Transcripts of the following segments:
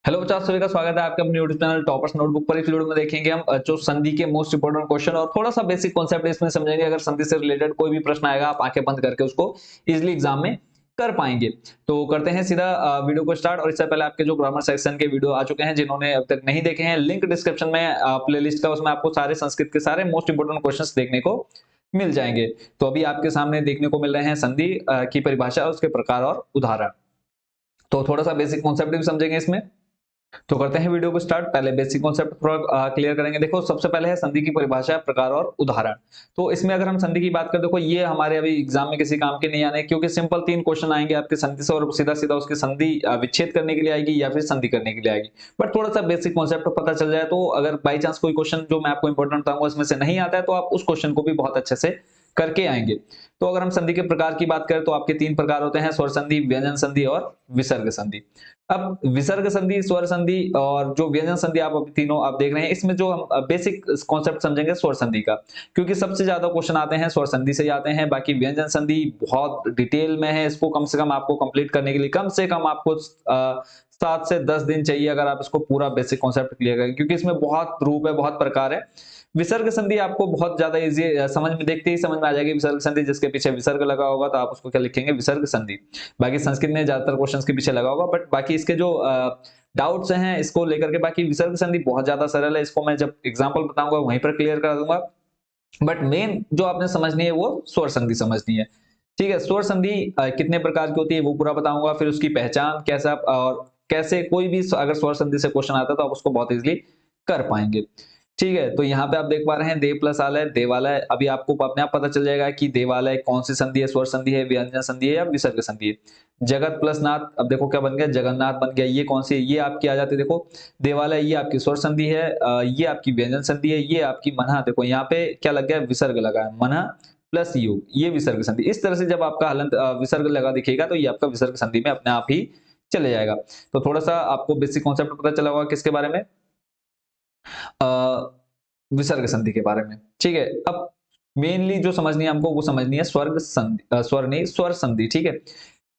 Hello बच्चों, आप सभी का स्वागत है आपके अपने यूट्यूब चैनल टॉपर्स नोटबुक पर। इस वीडियो में देखेंगे हम जो संधि के मोस्ट इंपोर्टेंट क्वेश्चन और थोड़ा सा बेसिक कॉन्सेप्ट इसमें समझेंगे। अगर संधि से रिलेटेड कोई भी प्रश्न आएगा आप आंखें बंद करके उसको इजीली एग्जाम में कर पाएंगे। तो करते हैं सीधा वीडियो को स्टार्ट। और इससे पहले आपके जो ग्रामर सेक्शन के वीडियो आ चुके हैं, जिन्होंने अब तक नहीं देखे हैं, लिंक डिस्क्रिप्शन में प्लेलिस्ट का, उसमें आपको सारे संस्कृत के सारे मोस्ट इंपोर्टेंट क्वेश्चन देखने को मिल जाएंगे। तो अभी आपके सामने देखने को मिल रहे हैं संधि की परिभाषा, उसके प्रकार और उदाहरण। तो थोड़ा सा बेसिक कॉन्सेप्ट भी समझेंगे इसमें। तो करते हैं वीडियो को स्टार्ट। पहले बेसिक कॉन्सेप्ट थोड़ा क्लियर करेंगे। देखो, सबसे पहले है संधि की परिभाषा, प्रकार और उदाहरण। तो इसमें अगर हम संधि की बात करें, देखो ये हमारे अभी एग्जाम में किसी काम के नहीं आने, क्योंकि सिंपल 3 क्वेश्चन आएंगे आपके संधि से और सीधा सीधा उसकी संधि विच्छेद करने के लिए आएगी या फिर संधि करने के लिए आएगी। बट थोड़ा सा बेसिक कॉन्सेप्ट पता चल जाए तो अगर बाई चांस कोई क्वेश्चन जो मैं आपको इंपॉर्टेंट बताऊंगा इसमें से नहीं आता है तो आप उस क्वेश्चन को भी बहुत अच्छे से करके आएंगे। तो अगर हम संधि के प्रकार की बात करें तो आपके 3 प्रकार होते हैं: स्वर संधि, व्यंजन संधि और विसर्ग संधि। अब विसर्ग संधि, स्वर संधि और जो व्यंजन संधि आप अभी तीनों आप देख रहे हैं, इसमें जो हम बेसिक कॉन्सेप्ट समझेंगे स्वर संधि का, क्योंकि सबसे ज्यादा क्वेश्चन आते हैं स्वर संधि से ही आते हैं। बाकी व्यंजन संधि बहुत डिटेल में है, इसको कम से कम आपको कंप्लीट करने के लिए कम से कम आपको 7 से 10 दिन चाहिए अगर आप इसको पूरा बेसिक कॉन्सेप्ट क्लियर करें, क्योंकि इसमें बहुत रूप है, बहुत प्रकार है। विसर्ग संधि आपको बहुत ज्यादा इजी समझ में, देखते ही समझ में आ जाएगी। विसर्ग संधि जिसके पीछे विसर्ग लगा होगा तो आप उसको क्या लिखेंगे? विसर्ग संधि। बाकी संस्कृत में ज्यादातर क्वेश्चंस के पीछे लगा होगा, बट बाकी इसके जो डाउट्स हैं इसको लेकर के, बाकी विसर्ग संधि बहुत ज्यादा सरल है, इसको मैं जब एग्जांपल बताऊंगा वहीं पर क्लियर कर दूंगा। बट मेन जो आपने समझनी है वो स्वर संधि समझनी है। ठीक है, स्वर संधि कितने प्रकार की होती है वो पूरा बताऊंगा, फिर उसकी पहचान कैसा और कैसे कोई भी अगर स्वर संधि से क्वेश्चन आता है तो आप उसको बहुत इजीली कर पाएंगे। ठीक है, तो यहाँ पे आप देख पा रहे हैं देव प्लस आलय, देवालय। अभी आपको अपने आप पता चल जाएगा कि देवालय कौन सी संधि है, स्वर संधि है, व्यंजन संधि है या विसर्ग संधि है। जगत प्लस नाथ, अब देखो क्या बन गया? जगन्नाथ बन गया। ये कौन सी है? ये आपकी आ जाती है, देखो देवालय, ये आपकी स्वर संधि है, ये आपकी व्यंजन संधि है, ये आपकी मनहा। देखो यहाँ पे क्या लग गया? विसर्ग लगा है, मनहा प्लस यू, ये विसर्ग संधि। इस तरह से जब आपका हलंत विसर्ग लगा दिखेगा तो ये आपका विसर्ग संधि में अपने आप ही चले जाएगा। तो थोड़ा सा आपको बेसिक कॉन्सेप्ट पता चला होगा किसके बारे में? विसर्ग संधि के बारे में। ठीक है, अब मेनली जो समझनी है हमको वो समझनी है स्वर्ग संधि, स्वर नहीं, स्वर संधि। ठीक है,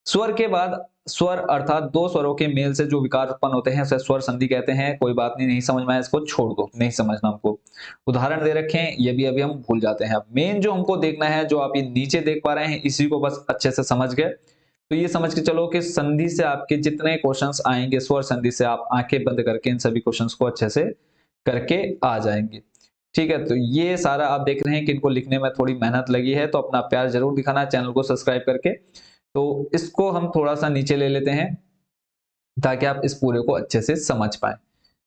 स्वर के बाद स्वर अर्थात दो स्वरों के मेल से जो विकार उत्पन्न होते हैं उसे स्वर संधि कहते हैं। कोई बात नहीं, नहीं समझ में आया इसको छोड़ दो, नहीं समझना हमको। उदाहरण दे रखे हैं, ये भी अभी हम भूल जाते हैं। अब मेन जो हमको देखना है, जो आप ये नीचे देख पा रहे हैं, इसी को बस अच्छे से समझ गए तो ये समझ के चलो कि संधि से आपके जितने क्वेश्चंस आएंगे स्वर संधि से, आप आंखें बंद करके इन सभी क्वेश्चंस को अच्छे से करके आ जाएंगे। ठीक है, तो ये सारा आप देख रहे हैं कि इनको लिखने में थोड़ी मेहनत लगी है, तो अपना प्यार जरूर दिखाना चैनल को सब्सक्राइब करके। तो इसको हम थोड़ा सा नीचे ले लेते हैं ताकि आप इस पूरे को अच्छे से समझ पाए।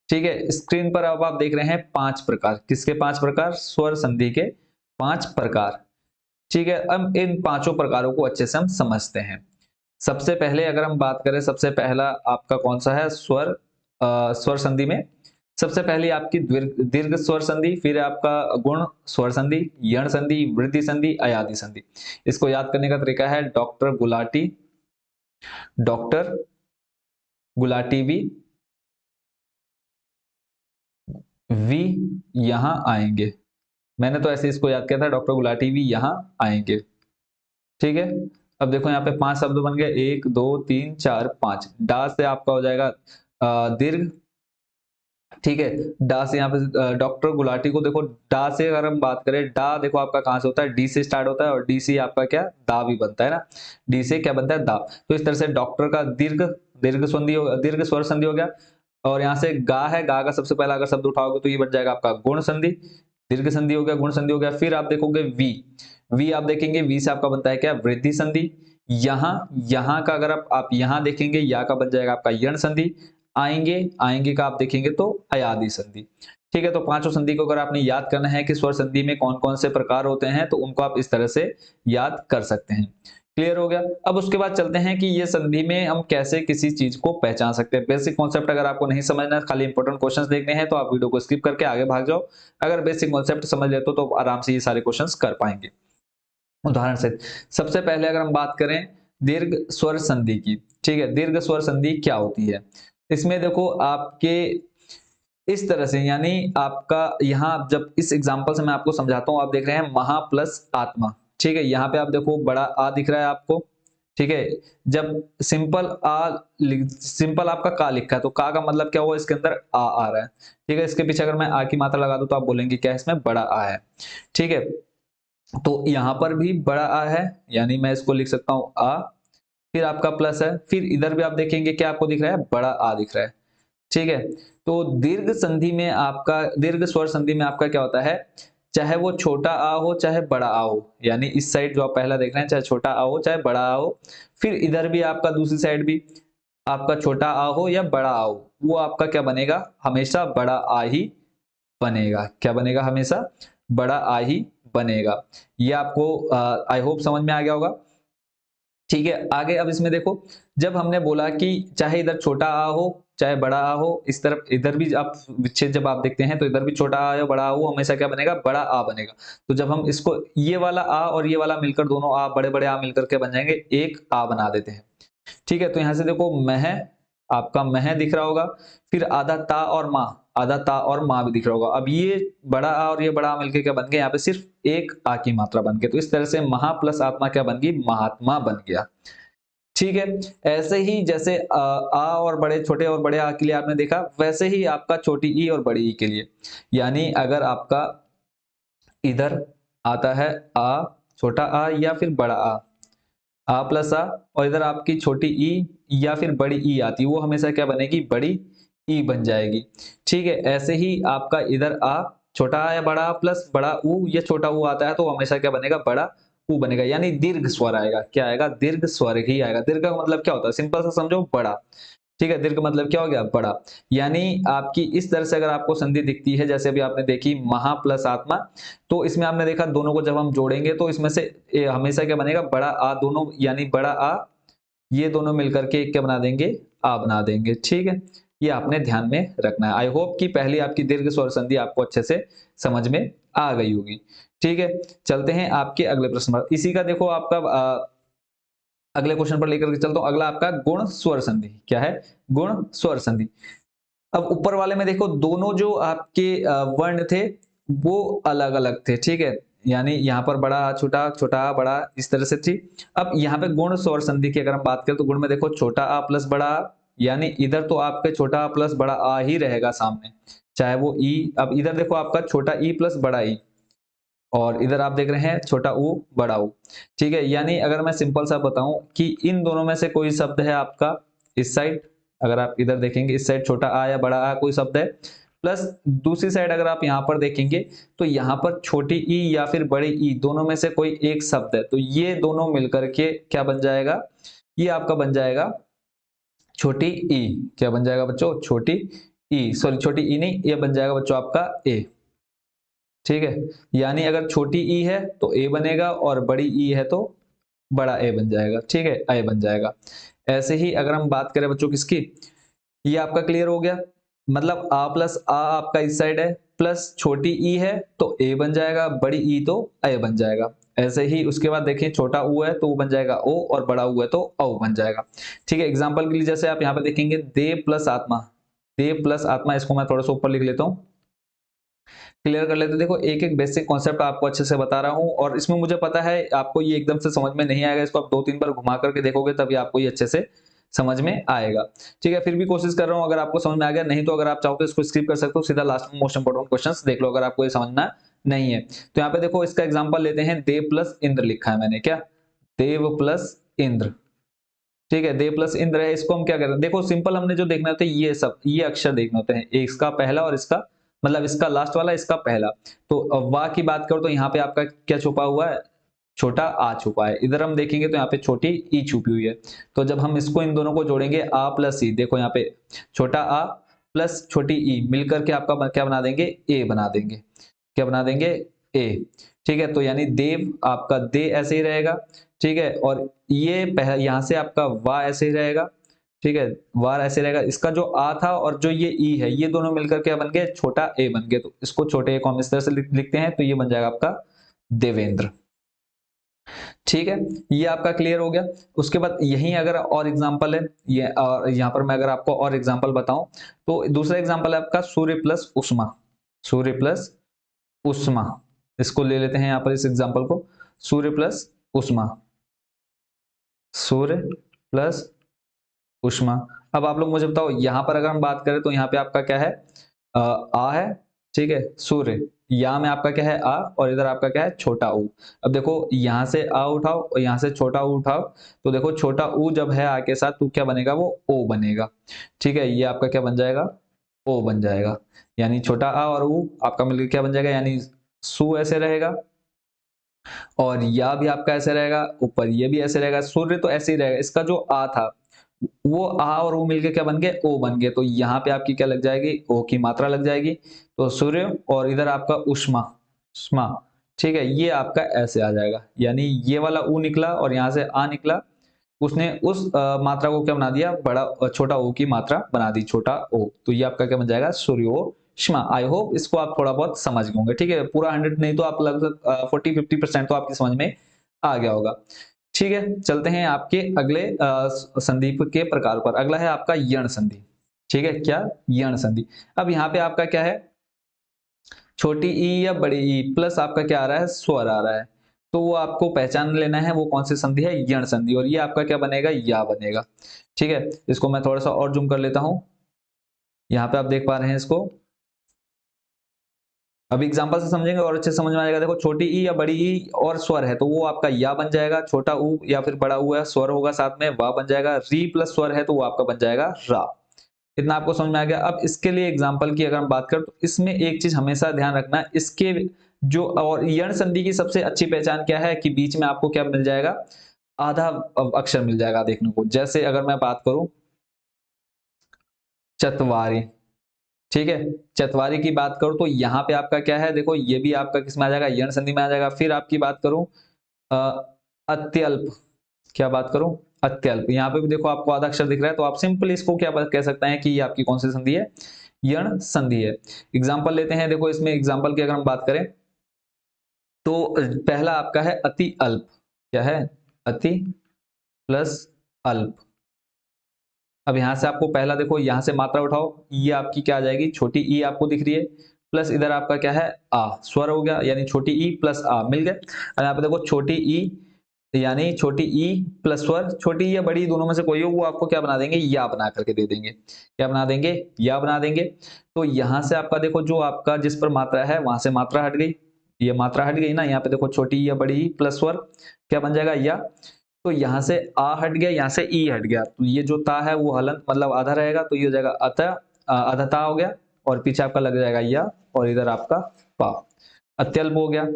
ठीक है, स्क्रीन पर अब आप देख रहे हैं 5 प्रकार। किसके 5 प्रकार? स्वर संधि के 5 प्रकार। ठीक है, अब इन पांचों प्रकारों को अच्छे से हम समझते हैं। सबसे पहले अगर हम बात करें, सबसे पहला आपका कौन सा है? स्वर संधि में सबसे पहले आपकी दीर्घ स्वर संधि, फिर आपका गुण स्वर संधि, यण संधि, वृद्धि संधि, अयादि संधि। इसको याद करने का तरीका है डॉक्टर गुलाटी वी यहां आएंगे। मैंने तो ऐसे इसको याद किया था, डॉक्टर गुलाटी वी यहां आएंगे। ठीक है, अब देखो यहाँ पे 5 शब्द बन गए, 1 2 3 4 5। डा से आपका हो जाएगा दीर्घ। ठीक है, डा से यहाँ पे डॉक्टर गुलाटी को देखो, डा से अगर हम बात करें, डा देखो आपका कहां से होता है? डी से स्टार्ट होता है और डी से आपका क्या? दा भी बनता है ना। डी से क्या बनता है? दा। तो इस तरह से डॉक्टर का दीर्घ स्वर संधि हो गया। और यहाँ से गा है, गा का सबसे पहला अगर शब्द उठाओगे तो ये बन जाएगा आपका गुण संधि। दीर्घ संधि हो गया, गुण संधि हो गया। फिर आप देखोगे वी आप देखेंगे, वी से आपका बनता है क्या? वृद्धि संधि। यहाँ का अगर आप यहाँ देखेंगे, या का बन जाएगा आपका यण संधि। आएंगे का आप देखेंगे तो अयादि संधि। ठीक है, तो पांचों संधि को अगर आपने याद करना है कि स्वर संधि में कौन कौन से प्रकार होते हैं तो उनको आप इस तरह से याद कर सकते हैं। क्लियर हो गया? अब उसके बाद चलते हैं कि ये संधि में हम कैसे किसी चीज को पहचान सकते हैं। बेसिक कॉन्सेप्ट अगर आपको नहीं समझना है, खाली इंपॉर्टेंट क्वेश्चंस देखने हैं, तो आप वीडियो को स्किप करके आगे भाग जाओ। अगर बेसिक कॉन्सेप्ट समझ लेते हो तो आराम से ये सारे क्वेश्चंस कर पाएंगे। उदाहरण से सबसे पहले अगर हम बात करें दीर्घ स्वर संधि की। ठीक है, दीर्घ स्वर संधि क्या होती है? इसमें देखो आपके इस तरह से, यानी आपका यहाँ जब इस एग्जांपल से मैं आपको समझाता हूं, आप देख रहे हैं महा प्लस आत्मा। ठीक है, यहाँ पे आप देखो बड़ा आ दिख रहा है आपको, ठीक है। जब सिंपल आपका का लिखा है तो का मतलब क्या हुआ, इसके अंदर आ रहा है। ठीक है, इसके पीछे अगर मैं आ की मात्रा लगा दूं तो आप बोलेंगे क्या इसमें बड़ा आ है। ठीक है, तो यहां पर भी बड़ा आ है, यानी मैं इसको लिख सकता हूं आ, फिर आपका प्लस है, फिर इधर भी आप देखेंगे क्या आपको दिख रहा है, बड़ा आ दिख रहा है। ठीक है, तो दीर्घ स्वर संधि में आपका क्या होता है, चाहे वो छोटा आ हो चाहे बड़ा आ हो, यानी इस साइड जो आप पहला देख रहे हैं चाहे छोटा आ हो चाहे बड़ा आ हो, फिर इधर भी आपका दूसरी साइड भी आपका छोटा आ हो या बड़ा आ हो, वो आपका क्या बनेगा, हमेशा बड़ा आ ही बनेगा। क्या बनेगा, हमेशा बड़ा आ ही बनेगा। ये आपको आई होप समझ में आ गया होगा। ठीक है, आगे अब इसमें देखो, जब हमने बोला कि चाहे इधर छोटा आ हो चाहे बड़ा आ हो, इस तरफ इधर भी आप विच्छेद जब आप देखते हैं तो इधर भी छोटा आ या बड़ा आ हो, हमेशा क्या बनेगा, बड़ा आ बनेगा। तो जब हम इसको ये वाला आ और ये वाला मिलकर, दोनों आ बड़े बड़े आ मिलकर के बन जाएंगे, एक आ बना देते हैं। ठीक है, तो यहां से देखो मह, आपका मह दिख रहा होगा, फिर आधा ता और माँ, आधा ता और माँ भी दिख रहा होगा। अब ये बड़ा आ और ये बड़ा आ मिलकर क्या बन गए, यहाँ पे सिर्फ एक आ की मात्रा बन गई, तो इस तरह से महा प्लस आत्मा क्या बन गई, महात्मा बन गया। ठीक है, ऐसे ही जैसे आ और बड़े छोटे और बड़े आ के लिए आपने देखा, वैसे ही आपका छोटी ई और बड़ी ई के लिए, यानी अगर आपका इधर आता है आ, छोटा आ या फिर बड़ा आ प्लस आ, और इधर आपकी छोटी ई या फिर बड़ी ई आती, वो हमेशा क्या बनेगी, बड़ी ई बन जाएगी। ठीक है, ऐसे ही आपका इधर आ, छोटा आ या बड़ा आ प्लस बड़ा ऊ या छोटा ऊ आता है तो हमेशा क्या बनेगा, बड़ा ऊ बनेगा, यानी दीर्घ स्वर आएगा। क्या आएगा, दीर्घ स्वर ही आएगा। दीर्घ का मतलब क्या होता है, सिंपल सा समझो, बड़ा। ठीक है, दीर्घ मतलब क्या हो गया, बड़ा। यानी आपकी इस तरह से अगर आपको संधि दिखती है, जैसे अभी आपने देखी महा प्लस आत्मा, तो इसमें आपने देखा दोनों को जब हम जोड़ेंगे तो इसमें से हमेशा क्या बनेगा, बड़ा आ, दोनों यानी बड़ा आ, ये दोनों मिलकर के एक क्या बना देंगे, आ बना देंगे। ठीक है, ये आपने ध्यान में रखना है। आई होप कि पहली आपकी दीर्घ स्वर संधि आपको अच्छे से समझ में आ गई होगी। ठीक है, चलते हैं आपके अगले प्रश्न पर। इसी का देखो आपका अगले क्वेश्चन पर लेकर के चलता हूं। अगला आपका गुण स्वर संधि, क्या है, गुण स्वर संधि। अब ऊपर वाले में देखो, दोनों जो आपके वर्ण थे वो अलग अलग थे। ठीक है, यानी यहाँ पर बड़ा आ छोटा, छोटा आ बड़ा, इस तरह से थी। अब यहाँ पे गुण स्वर संधि की अगर हम बात करें तो गुण में देखो छोटा आ प्लस बड़ा आ, यानी इधर तो आपके छोटा आ प्लस बड़ा आ ही रहेगा सामने, चाहे वो ई। अब इधर देखो आपका छोटा ई प्लस बड़ा ई, और इधर आप देख रहे हैं छोटा ऊ बड़ा ऊ। ठीक है, यानी अगर मैं सिंपल सा बताऊं कि इन दोनों में से कोई शब्द है आपका इस साइड, अगर आप इधर देखेंगे इस साइड छोटा आ या बड़ा आ कोई शब्द है, प्लस दूसरी साइड अगर आप यहां पर देखेंगे तो यहां पर छोटी ई या फिर बड़ी ई दोनों में से कोई एक शब्द है, तो ये दोनों मिलकर के क्या बन जाएगा, ये आपका बन जाएगा छोटी ई। क्या बन जाएगा बच्चों, छोटी ई, सॉरी छोटी ई नहीं, ये बन जाएगा बच्चों आपका ए। ठीक है, यानी अगर छोटी ई है तो ए बनेगा और बड़ी ई है तो बड़ा ए बन जाएगा। ठीक है, ए बन जाएगा। ऐसे ही अगर हम बात करें बच्चों किसकी, ये आपका क्लियर हो गया, मतलब आ प्लस आ आपका इस साइड है, प्लस छोटी ई है तो ए बन जाएगा, बड़ी ई तो ए बन जाएगा। ऐसे ही उसके बाद देखिए छोटा ऊ है तो वो बन जाएगा ओ, और बड़ा ऊ है तो औ बन जाएगा। ठीक है, एग्जांपल के लिए जैसे आप यहाँ पे देखेंगे दे प्लस आत्मा, दे प्लस आत्मा, इसको मैं थोड़ा सा ऊपर लिख लेता हूँ, क्लियर कर लेते हैं। देखो एक एक बेसिक कॉन्सेप्ट आपको अच्छे से बता रहा हूं, और इसमें मुझे पता है आपको ये एकदम से समझ में नहीं आएगा, इसको आप 2-3 बार घुमा करके देखोगे तभी आपको ये अच्छे से समझ में आएगा। ठीक है, फिर भी कोशिश कर रहा हूं, अगर आपको समझ में आ गया, नहीं तो अगर आप चाहो तो इसको स्किप कर सकते हो, सीधा लास्ट में मोस्ट इंपोर्टेंट क्वेश्चंस देख लो अगर आपको ये समझना नहीं है तो। यहाँ पे देखो इसका एग्जाम्पल लेते हैं, देव प्लस इंद्र लिखा है मैंने, क्या, देव प्लस इंद्र। ठीक है, देव प्लस इंद्र है, इसको हम क्या करें, देखो सिंपल हमने जो देखना होता है ये सब, ये अक्षर देखने होते हैं, इसका पहला और इसका, मतलब इसका लास्ट वाला इसका पहला। तो वाह की बात करो तो यहाँ पे आपका क्या छुपा हुआ है, छोटा आ छुपा है। इधर हम देखेंगे तो यहाँ पे छोटी ई छुपी हुई है। तो जब हम इसको इन दोनों को जोड़ेंगे आ प्लस ई, देखो यहाँ पे छोटा आ प्लस छोटी ई मिलकर के आपका क्या बना देंगे, ए बना देंगे। क्या बना देंगे, ए। ठीक है, तो यानी देव आपका दे ऐसे ही रहेगा। ठीक है, और ये यहां से आपका वा ऐसे ही रहेगा। ठीक है, वार ऐसे रहेगा, इसका जो आ था और जो ये ई है ये दोनों मिलकर क्या बन गए, छोटा ए बन गए, तो इसको छोटे ए को हम इस तरह से लिखते हैं, तो ये बन जाएगा आपका देवेंद्र। ठीक है, ये आपका क्लियर हो गया। उसके बाद यही अगर और एग्जांपल है, ये और यहाँ पर मैं अगर आपको और एग्जांपल बताऊं तो दूसरा एग्जांपल है आपका सूर्य प्लस उष्मा, सूर्य प्लस उष्मा, इसको ले लेते हैं यहाँ पर इस एग्जांपल को, सूर्य प्लस उष्मा। सूर्य प्लस ऊष्मा। अब आप लोग मुझे बताओ, यहां पर अगर हम बात करें तो यहाँ पे आपका क्या है, आ है, ठीक है, सूर्य, या में आपका क्या है आ, और इधर आपका क्या है छोटा ऊ। अब देखो यहां से आ उठाओ और यहां से छोटा ऊ उठाओ, तो देखो छोटा ऊ जब है आ के साथ तो क्या बनेगा, वो ओ बनेगा। ठीक है, ये आपका क्या बन जाएगा, ओ बन जाएगा। यानी छोटा आ और ऊ आपका मिलकर क्या बन जाएगा, यानी सु ऐसे रहेगा, और या भी आपका ऐसे रहेगा, ऊपर ये भी ऐसे रहेगा, सूर्य तो ऐसे ही रहेगा। इसका जो आ था वो आ और ओ मिलके क्या बन गए, ओ बन गए। तो यहाँ पे आपकी क्या लग जाएगी, ओ की मात्रा लग जाएगी। तो सूर्य और इधर आपका उष्मा, उष्मा, ठीक है, ये आपका ऐसे आ जाएगा। यानी ये वाला ऊ निकला और यहाँ से आ निकला, उसने उस मात्रा को क्या बना दिया, बड़ा छोटा ओ की मात्रा बना दी, छोटा ओ। तो ये आपका क्या बन जाएगा, सूर्योष्मा। आई होप इसको आप थोड़ा बहुत समझ गए होंगे। ठीक है, पूरा 100 नहीं तो आप लगभग 40-50% तो आपकी समझ में आ गया होगा। ठीक है, चलते हैं आपके अगले संधि के प्रकार पर। अगला है आपका यण संधि। ठीक है, क्या, यण संधि। अब यहाँ पे आपका क्या है, छोटी ई या बड़ी ई प्लस आपका क्या आ रहा है, स्वर आ रहा है। तो वो आपको पहचान लेना है वो कौन सी संधि है, यण संधि। और ये आपका क्या बनेगा, या बनेगा। ठीक है, इसको मैं थोड़ा सा और जूम कर लेता हूं। यहाँ पे आप देख पा रहे हैं इसको, अभी एग्जांपल से समझेंगे और अच्छे समझ में आ जाएगा। देखो छोटी ई या बड़ी ई और स्वर है तो वो आपका या बन जाएगा, छोटा ऊ या फिर बड़ा ऊ है, स्वर होगा साथ में, वाह बन जाएगा। री प्लस स्वर है तो वो आपका बन जाएगा रा। इतना आपको समझ में आ गया। अब इसके लिए एग्जांपल की अगर हम बात करें तो इसमें एक चीज हमेशा ध्यान रखना, इसके जो और यण संधि की सबसे अच्छी पहचान क्या है कि बीच में आपको क्या मिल जाएगा, आधा अक्षर मिल जाएगा देखने को। जैसे अगर मैं बात करूं चतवारी, ठीक है, चतवारी की बात करूं तो यहाँ पे आपका क्या है, देखो ये भी आपका किस में आ जाएगा, यण संधि में आ जाएगा। फिर आपकी बात करूं अत्यल्प, क्या बात करूं, अत्यल्प, यहाँ पे भी देखो आपको आधा अक्षर दिख रहा है तो आप सिंपल इसको क्या कह सकते हैं कि ये आपकी कौन सी संधि है, यण संधि है। एग्जाम्पल लेते हैं, देखो इसमें एग्जाम्पल की अगर हम बात करें तो पहला आपका है अति अल्प। क्या है, अति प्लस अल्प। अब यहां से आपको पहला देखो, यहां से मात्रा उठाओ, ये आपकी क्या आ जाएगी, छोटी ई आपको दिख रही है, प्लस इधर आपका क्या है आ, स्वर हो गया, यानी छोटी ई प्लस आ मिल गए। और यहाँ पे देखो छोटी ई, यानी छोटी ई प्लस स्वर, छोटी ई या बड़ी दोनों में से कोई हो, वो आपको क्या बना देंगे, या बना करके दे देंगे। क्या बना देंगे, या बना देंगे। तो यहां से आपका देखो जो आपका जिस पर मात्रा है वहां से मात्रा हट गई, ये मात्रा हट गई ना। यहाँ पे देखो छोटी ई या बड़ी ई प्लस स्वर क्या बन जाएगा, या। तो यहां से आ हट गया, यहां से ई हट गया, तो ये जो ता है वो हलंत मतलब आधा रहेगा, तो ये हो जाएगा अतः, अधता हो गया, और पीछे आपका लग जाएगा या, और इधर आपका पा, अत्यल्प हो गया।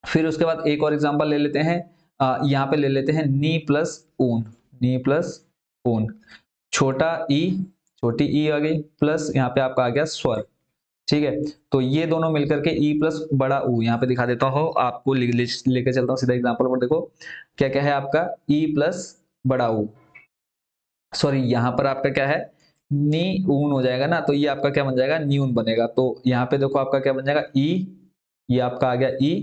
फिर उसके बाद एक और एग्जांपल ले लेते हैं, यहाँ पे ले लेते हैं नी प्लस ऊन, नी प्लस ऊन, छोटा ई, छोटी ई आ गई, प्लस यहाँ पे आपका आ गया स्वर। ठीक है, तो ये दोनों मिलकर के ई प्लस बड़ा ऊ, यहाँ पे दिखा देता हूँ आपको, लेके चलता हूँ सीधा एग्जांपल पर। देखो क्या क्या है आपका, ई प्लस बड़ा ऊ, सॉरी यहाँ पर आपका क्या है, नी ऊन हो जाएगा ना, तो ये आपका क्या बन जाएगा, न्यून बनेगा। तो यहाँ पे देखो आपका क्या बन जाएगा, ई, ये आपका आ गया ई,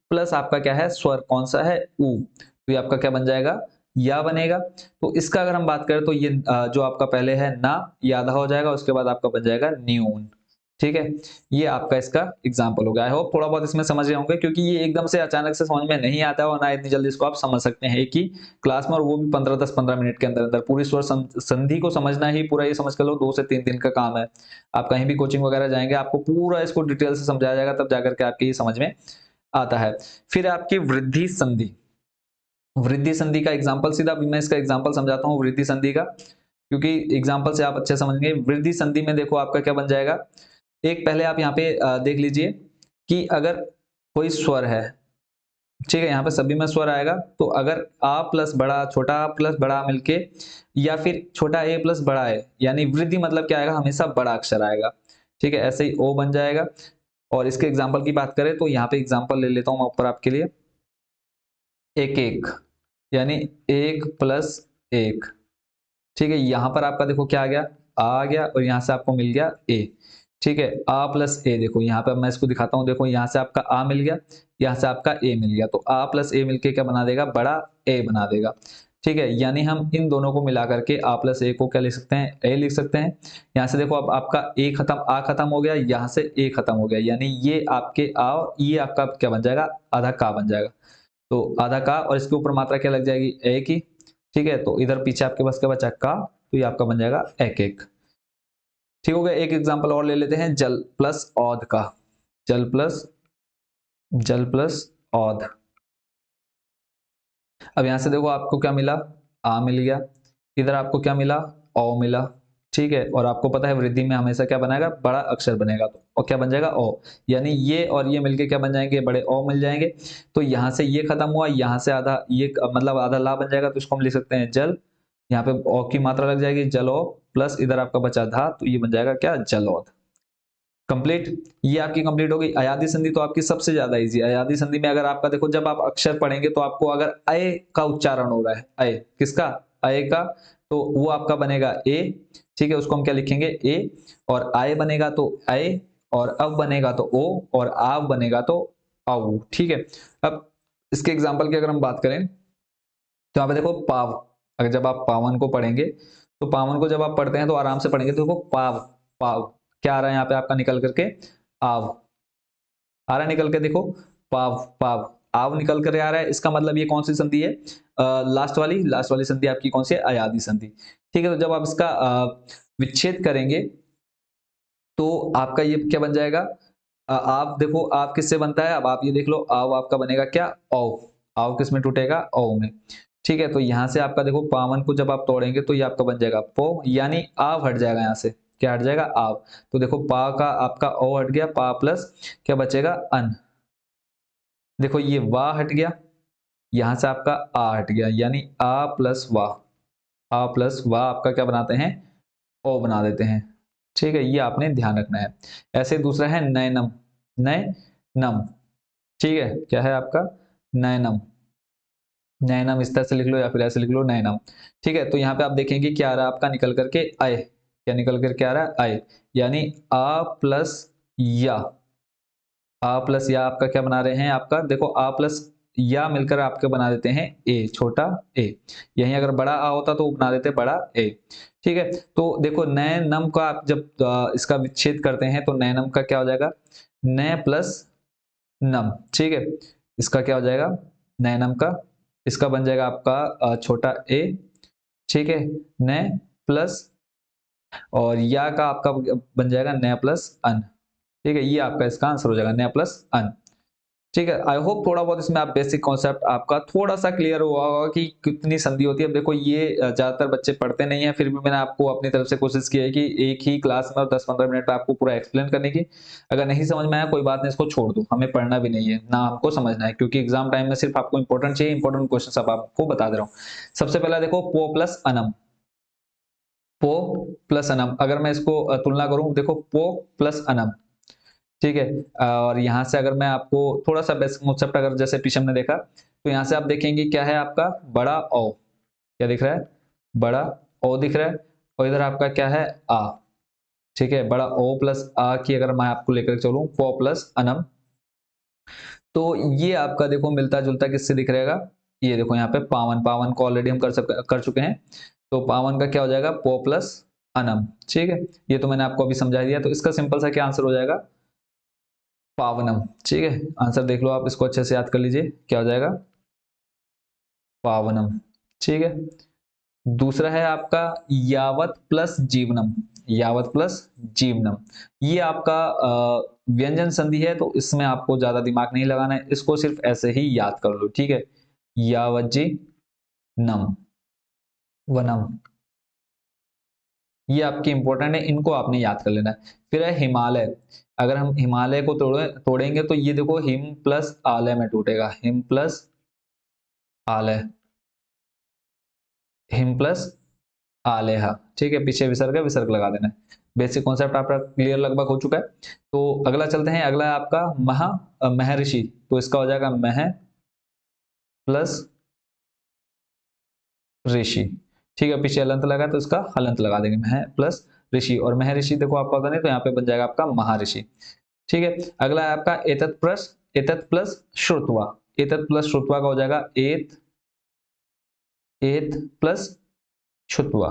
प्लस आपका क्या है, स्वर कौन सा है, ऊ, तो ये आपका क्या बन जाएगा, या बनेगा। तो इसका अगर हम बात करें तो ये जो आपका पहले है ना, ये आधा हो जाएगा, उसके बाद आपका बन जाएगा न्यून। ठीक है, ये आपका इसका एग्जाम्पल हो गया। आई होप थोड़ा बहुत इसमें समझ रहे होंगे, क्योंकि ये एकदम से अचानक से समझ में नहीं आता है और ना इतनी जल्दी इसको आप समझ सकते हैं एक ही क्लास में, और वो भी 15-10-15 मिनट के अंदर अंदर। पूरी स्वर संधि को समझना ही पूरा ये समझ कर लो 2 से 3 दिन का काम है। आप कहीं भी कोचिंग वगैरह जाएंगे आपको पूरा इसको डिटेल से समझाया जाएगा, तब जाकर के आपकी समझ में आता है। फिर आपकी वृद्धि संधि, वृद्धि संधि का एग्जाम्पल सीधा मैं इसका एग्जाम्पल समझाता हूँ वृद्धि संधि का, क्योंकि एग्जाम्पल से आप अच्छे समझेंगे। वृद्धि संधि में देखो आपका क्या बन जाएगा, एक पहले आप यहाँ पे देख लीजिए कि अगर कोई स्वर है, ठीक है, यहाँ पे सभी में स्वर आएगा, तो अगर आ प्लस बड़ा, छोटा आ प्लस बड़ा मिलके, या फिर छोटा ए प्लस बड़ा ए, यानी वृद्धि मतलब क्या आएगा, हमेशा बड़ा अक्षर आएगा। ठीक है, ऐसे ही ओ बन जाएगा। और इसके एग्जाम्पल की बात करें तो यहाँ पे एग्जाम्पल ले लेता हूँ मैं ऊपर आपके लिए, एक एक, यानी एक प्लस एक। ठीक है, यहां पर आपका देखो क्या आ गया और यहां से आपको मिल गया ए। ठीक है, आ प्लस ए, देखो यहाँ पे मैं इसको दिखाता हूँ, देखो यहाँ से आपका आ मिल गया, यहाँ से आपका ए मिल गया, तो आ प्लस ए मिलके क्या बना देगा, बड़ा ए बना देगा। ठीक है, यानी हम इन दोनों को मिला करके आ प्लस ए को क्या लिख सकते हैं, ए लिख सकते हैं। यहाँ से देखो अब आपका ए खत्म, आ खत्म हो गया, यहाँ से ए खत्म हो गया, यानी ये आपके आ और ये आपका क्या बन जाएगा, आधा का बन जाएगा। तो आधा का, और इसके ऊपर मात्रा क्या लग जाएगी, ए की, ठीक है, तो इधर पीछे आपके पास क्या बचा का, तो ये आपका बन जाएगा एक एक। ठीक हो गया। एक एग्जांपल और ले लेते हैं, जल प्लस औध का। जल प्लस औध। अब यहां से देखो आपको क्या मिला, आ मिल गया, इधर आपको क्या मिला, ओ मिला। ठीक है, और आपको पता है वृद्धि में हमेशा क्या बनाएगा, बड़ा अक्षर बनेगा, तो और क्या बन जाएगा, ओ। यानी ये और ये मिलके क्या बन जाएंगे, बड़े ओ मिल जाएंगे। तो यहां से ये खत्म हुआ, यहां से आधा ये मतलब आधा ला बन जाएगा, तो इसको हम लिख सकते हैं जल। यहाँ पे ओ की मात्रा लग जाएगी, जलो, प्लस इधर आपका बचा धा, तो ये बन जाएगा क्या, जलौध। कंप्लीट। ये आपकी कंप्लीट हो गई। अयादी संधि तो आपकी सबसे ज्यादा इजी। अयादी संधि में अगर आपका देखो, जब आप अक्षर पढ़ेंगे तो आपको अगर अय का उच्चारण हो रहा है, अय किसका, अय का, तो वो आपका बनेगा ए। ठीक है, उसको हम क्या लिखेंगे, ए। और आय बनेगा तो अय, और अब बनेगा तो ओ, और आव बनेगा तो आऊ। ठीक है। अब इसके एग्जाम्पल की अगर हम बात करें, तो यहाँ पे देखो पाव। अगर जब आप पावन को पढ़ेंगे, तो पावन को जब आप पढ़ते हैं तो आराम से पढ़ेंगे, तो देखो पाव, पाव क्या आ रहा है यहाँ पे आपका निकल करके, आव आ रहा है निकल के, देखो पाव, पाव आव निकल कर आ रहा है। इसका मतलब ये कौन सी संधि है, लास्ट वाली संधि आपकी कौन सी है, अयादी संधि। ठीक है, तो जब आप इसका विच्छेद करेंगे तो आपका ये क्या बन जाएगा, आप देखो आप किससे बनता है, अब आप ये देख लो, आव आपका बनेगा क्या, औ। आव किस में टूटेगा, औ में। ठीक है, तो यहां से आपका देखो पावन को जब आप तोड़ेंगे तो ये आपका बन जाएगा पो, यानी आव हट जाएगा यहाँ से, क्या हट जाएगा, आव। तो देखो पा का आपका ओ हट गया, पा प्लस क्या बचेगा, अन। देखो ये वाह हट गया, यहां से आपका आ हट गया, यानी आ प्लस वाह। आ प्लस वाह आपका क्या बनाते हैं, ओ बना देते हैं। ठीक है, ये आपने ध्यान रखना है। ऐसे दूसरा है नयनम, नयनम। ठीक है, क्या है आपका, नयनम। नैनम इस तरह से लिख लो या फिर ऐसे लिख लो, नैनम। ठीक है, तो यहाँ पे आप देखेंगे क्या आ रहा है आपका निकल करके आय, क्या निकल कर क्या आ रहा है, आय। यानी आ प्लस या, आ प्लस या आपका क्या बना रहे हैं, आपका देखो आ प्लस या मिलकर आपके बना देते हैं ए, छोटा ए। यहीं अगर बड़ा आ होता तो बना देते बड़ा ए। ठीक है, तो देखो नए नम का आप जब इसका विच्छेद करते हैं तो नए नम का क्या हो जाएगा, नए प्लस नम। ठीक है, इसका क्या हो जाएगा, नए नम का, इसका बन जाएगा आपका छोटा ए। ठीक है, न प्लस, और या का आपका बन जाएगा न प्लस अन। ठीक है, ये आपका इसका आंसर हो जाएगा, न प्लस अन। ठीक है, आई होप थोड़ा बहुत इसमें आप बेसिक कॉन्सेप्ट आपका थोड़ा सा क्लियर हुआ होगा कि कितनी संधि होती है। अब देखो ये ज्यादातर बच्चे पढ़ते नहीं है, फिर भी मैंने आपको अपनी तरफ से कोशिश की है कि एक ही क्लास में 10-15 मिनट में आपको पूरा एक्सप्लेन करने की। अगर नहीं समझ में आया कोई बात नहीं, इसको छोड़ दो, हमें पढ़ना भी नहीं है ना हमको समझना है, क्योंकि एग्जाम टाइम में सिर्फ आपको इंपॉर्टेंट चाहिए, इंपॉर्टेंट क्वेश्चन अब आपको बता दे रहा हूँ। सबसे पहला देखो पो प्लस अनम, पो प्लस अनम, अगर मैं इसको तुलना करूं, देखो पो प्लस अनम। ठीक है, और यहां से अगर मैं आपको थोड़ा सा बेसिक कॉन्सेप्ट, अगर जैसे पीछे हमने देखा, तो यहां से आप देखेंगे क्या है आपका बड़ा ओ, क्या दिख रहा है, बड़ा ओ दिख रहा है, और इधर आपका क्या है, आ। ठीक है, बड़ा ओ प्लस आ की अगर मैं आपको लेकर चलूं, पो प्लस अनम, तो ये आपका देखो मिलता जुलता किससे दिख रहेगा, ये देखो यहाँ पे पावन, पावन को ऑलरेडी हम कर चुके हैं, तो पावन का क्या हो जाएगा, पो प्लस अनम। ठीक है, ये तो मैंने आपको अभी समझा दिया, तो इसका सिंपल सा क्या आंसर हो जाएगा, पावनम। ठीक है, आंसर देख लो आप, इसको अच्छे से याद कर लीजिए, क्या हो जाएगा, पावनम। ठीक है, दूसरा है आपका यावत प्लस जीवनम, यावत प्लस जीवनम। ये आपका व्यंजन संधि है, तो इसमें आपको ज्यादा दिमाग नहीं लगाना है, इसको सिर्फ ऐसे ही याद कर लो। ठीक है, यावज्जी नम, वनम, ये आपकी इंपॉर्टेंट है, इनको आपने याद कर लेना है। फिर है हिमालय, अगर हम हिमालय को तोड़ेंगे तो ये देखो हिम प्लस आलय में टूटेगा, हिम प्लस आलय, हिम प्लस आलेहा। ठीक है, पीछे विसर्ग है, विसर्ग लगा देना है। बेसिक कॉन्सेप्ट आपका क्लियर लगभग हो चुका है। तो अगला चलते हैं, अगला है आपका महर्षि, तो इसका हो जाएगा मह प्लस ऋषि। ठीक है, पीछे अलंत लगा तो इसका हलंत लगा देंगे, मह प्लस ऋषि, और महर्षि देखो आपका होता नहीं, तो यहाँ पे बन जाएगा आपका महर्षि। ठीक है, अगला है आपका एतत प्लस श्रुत्वा, एतत प्लस श्रुत्वा का हो जाएगा एत प्लस छुत्वा।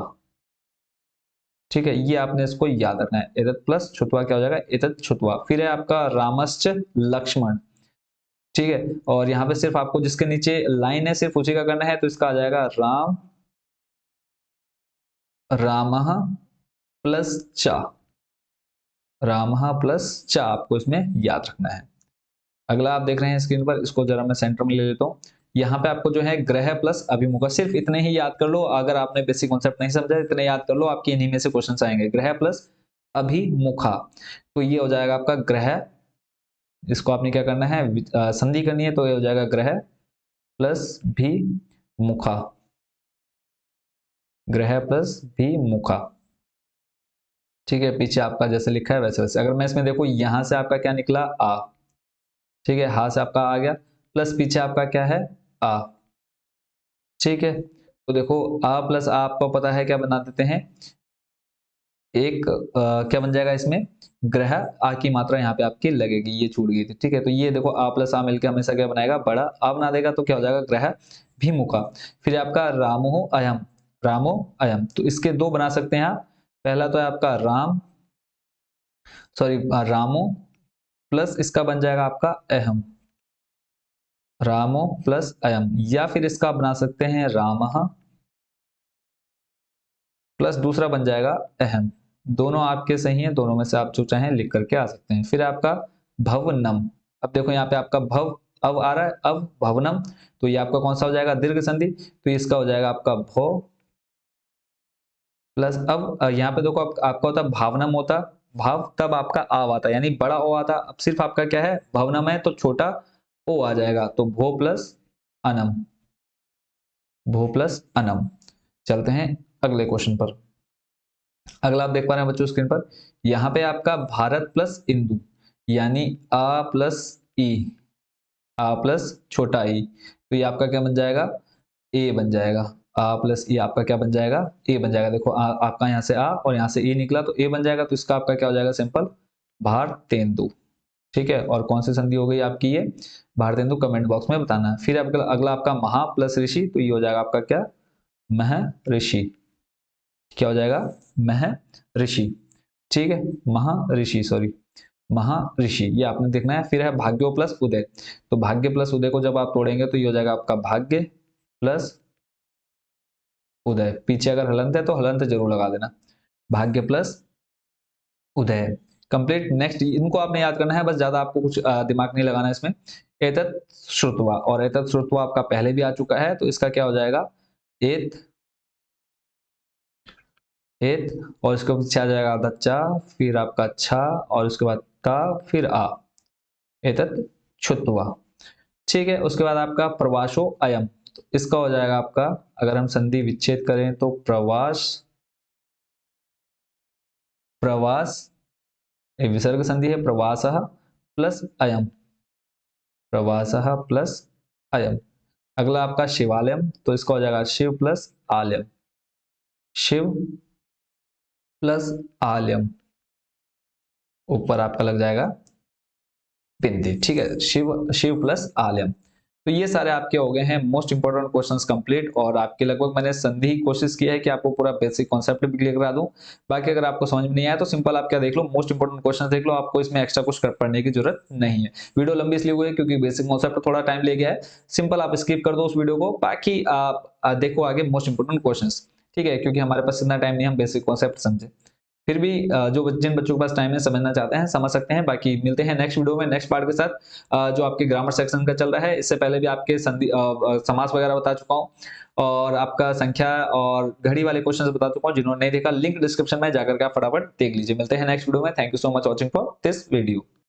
ठीक है, ये आपने इसको याद रखना है, एतत प्लस छुत्वा क्या हो जाएगा, एतत छुत्वा। फिर है आपका रामश्च लक्ष्मण। ठीक है, और यहाँ पे सिर्फ आपको जिसके नीचे लाइन है सिर्फ उसी का करना है, तो इसका आ जाएगा राम रामः प्लस चा, रामः प्लस चा आपको इसमें याद रखना है। अगला आप देख रहे हैं स्क्रीन पर, इसको जरा मैं सेंटर में ले लेता हूँ। यहाँ पे आपको जो है ग्रह प्लस अभिमुखा, सिर्फ इतने ही याद कर लो। अगर आपने बेसिक कॉन्सेप्ट नहीं समझा, इतने याद कर लो, आपके इन्हीं में से क्वेश्चन आएंगे। ग्रह प्लस अभिमुखा, तो ये हो जाएगा आपका ग्रह, इसको आपने क्या करना है, संधि करनी है, तो ये हो जाएगा ग्रह प्लस भी मुखा, ग्रह प्लस भी मुखा। ठीक है, पीछे आपका जैसे लिखा है वैसे वैसे। अगर मैं इसमें देखो, यहां से आपका क्या निकला, आ, ठीक है, हा से आपका आ गया, प्लस पीछे आपका क्या है, आ। ठीक है, तो देखो आ प्लस आ आपको पता है क्या बना देते हैं, एक क्या बन जाएगा इसमें, ग्रह, आ की मात्रा यहाँ पे आपकी लगेगी, ये छूट गई थी। ठीक है, तो ये देखो आ प्लस आ मिलकर हमेशा क्या बनाएगा, बड़ा आ बना देगा, तो क्या हो जाएगा, ग्रह भिमुखा। फिर आपका रामो अयम, रामो अयम, तो इसके दो बना सकते हैं आप। पहला तो है आपका राम, सॉरी रामो, प्लस इसका बन जाएगा आपका अहम, रामो प्लस अयम। या फिर इसका बना सकते हैं रामः प्लस दूसरा बन जाएगा अहम। दोनों आपके सही हैं, दोनों में से आप जो चाहें लिख करके आ सकते हैं। फिर आपका भवनम, अब देखो यहाँ पे आपका भव अब आ रहा है, अब भवनम, तो ये आपका कौन सा हो जाएगा, दीर्घ संधि, तो इसका हो जाएगा आपका भो प्लस, अब यहाँ पे देखो आपका होता भावनम होता, भाव तब आपका आव आता, यानी बड़ा ओ आता। अब सिर्फ आपका क्या है, भवनम है तो छोटा ओ आ जाएगा, तो भो प्लस अनम, भो प्लस अनम। चलते हैं अगले क्वेश्चन पर। अगला आप देख पा रहे हैं बच्चों स्क्रीन पर, यहाँ पे आपका भारत प्लस इंदु, यानी आ प्लस ई, आ प्लस छोटा ई, तो ये आपका क्या बन जाएगा, ए बन जाएगा। आ प्लस ई आपका क्या बन जाएगा, ए बन जाएगा। देखो आपका यहाँ से आ और यहाँ से ए निकला, तो ए बन जाएगा, तो इसका आपका क्या हो जाएगा, सिंपल भारतेंदु। ठीक है, और कौन सी संधि हो गई आपकी ये, भारतेंदु, कमेंट बॉक्स में बताना है। फिर अगला अगला आपका महा प्लस ऋषि, तो ये हो जाएगा आपका क्या, महर्षि, क्या हो जाएगा, महर्षि। ठीक है, महर्षि, सॉरी महर्षि, ये आपने देखना है। फिर है भाग्यो प्लस उदय, तो भाग्य प्लस उदय को जब आप तोड़ेंगे तो ये हो जाएगा आपका भाग्य प्लस उदय। पीछे अगर हलंत है तो हलंत जरूर लगा देना, भाग्य प्लस उदय। कंप्लीट। नेक्स्ट इनको आपने याद करना है, बस ज्यादा आपको कुछ दिमाग नहीं लगाना है इसमें। एतत् श्रुत्वा, और एतत् श्रुत्वा आपका पहले भी आ चुका है, तो इसका क्या हो जाएगा, एत, एत, और इसके पीछे आ जाएगा आपका चा, फिर आपका छा, और उसके बाद का, फिर आ, एतत् छुत्वा। ठीक है, उसके बाद आपका प्रवासो अयम, तो इसका हो जाएगा आपका, अगर हम संधि विच्छेद करें तो प्रवास, प्रवास, एक विसर्ग संधि है, प्रवासः प्लस अयम, प्रवासः प्लस अयम। अगला आपका शिवालयम, तो इसका हो जाएगा शिव प्लस आलयम, शिव प्लस आलयम, ऊपर आपका लग जाएगा बिंदी। ठीक है, शिव शिव प्लस आलयम। तो ये सारे आपके हो गए हैं मोस्ट इंपोर्टेंट क्वेश्चंस कंप्लीट, और आपके लगभग मैंने संधि की कोशिश की है कि आपको पूरा बेसिक कॉन्सेप्ट भी क्लियर करा दूं। बाकी अगर आपको समझ में नहीं आया तो सिंपल आप क्या देख लो, मोस्ट इंपोर्टेंट क्वेश्चन देख लो, आपको इसमें एक्स्ट्रा कुछ पढ़ने की जरूरत नहीं है। वीडियो लंबी इसलिए हुई है क्योंकि बेसिक कॉन्सेप्ट थोड़ा टाइम ले गया है। सिंपल आप स्किप कर दो उस वीडियो को, बाकी आप देखो आगे मोस्ट इंपोर्टेंट क्वेश्चन। ठीक है, क्योंकि हमारे पास इतना टाइम नहीं, हम बेसिक कॉन्सेप्ट समझे। फिर भी जो जिन बच्चों के पास टाइम है, समझना चाहते हैं, समझ सकते हैं। बाकी मिलते हैं नेक्स्ट वीडियो में नेक्स्ट पार्ट के साथ, जो आपके ग्रामर सेक्शन का चल रहा है। इससे पहले भी आपके संधि समास वगैरह बता चुका हूँ, और आपका संख्या और घड़ी वाले क्वेश्चन बता चुका हूँ। जिन्होंने नहीं देखा, लिंक डिस्क्रिप्शन में जाकर के आप फटाफट देख लीजिए। मिलते हैं नेक्स्ट वीडियो में। Thank you so much watching for this video.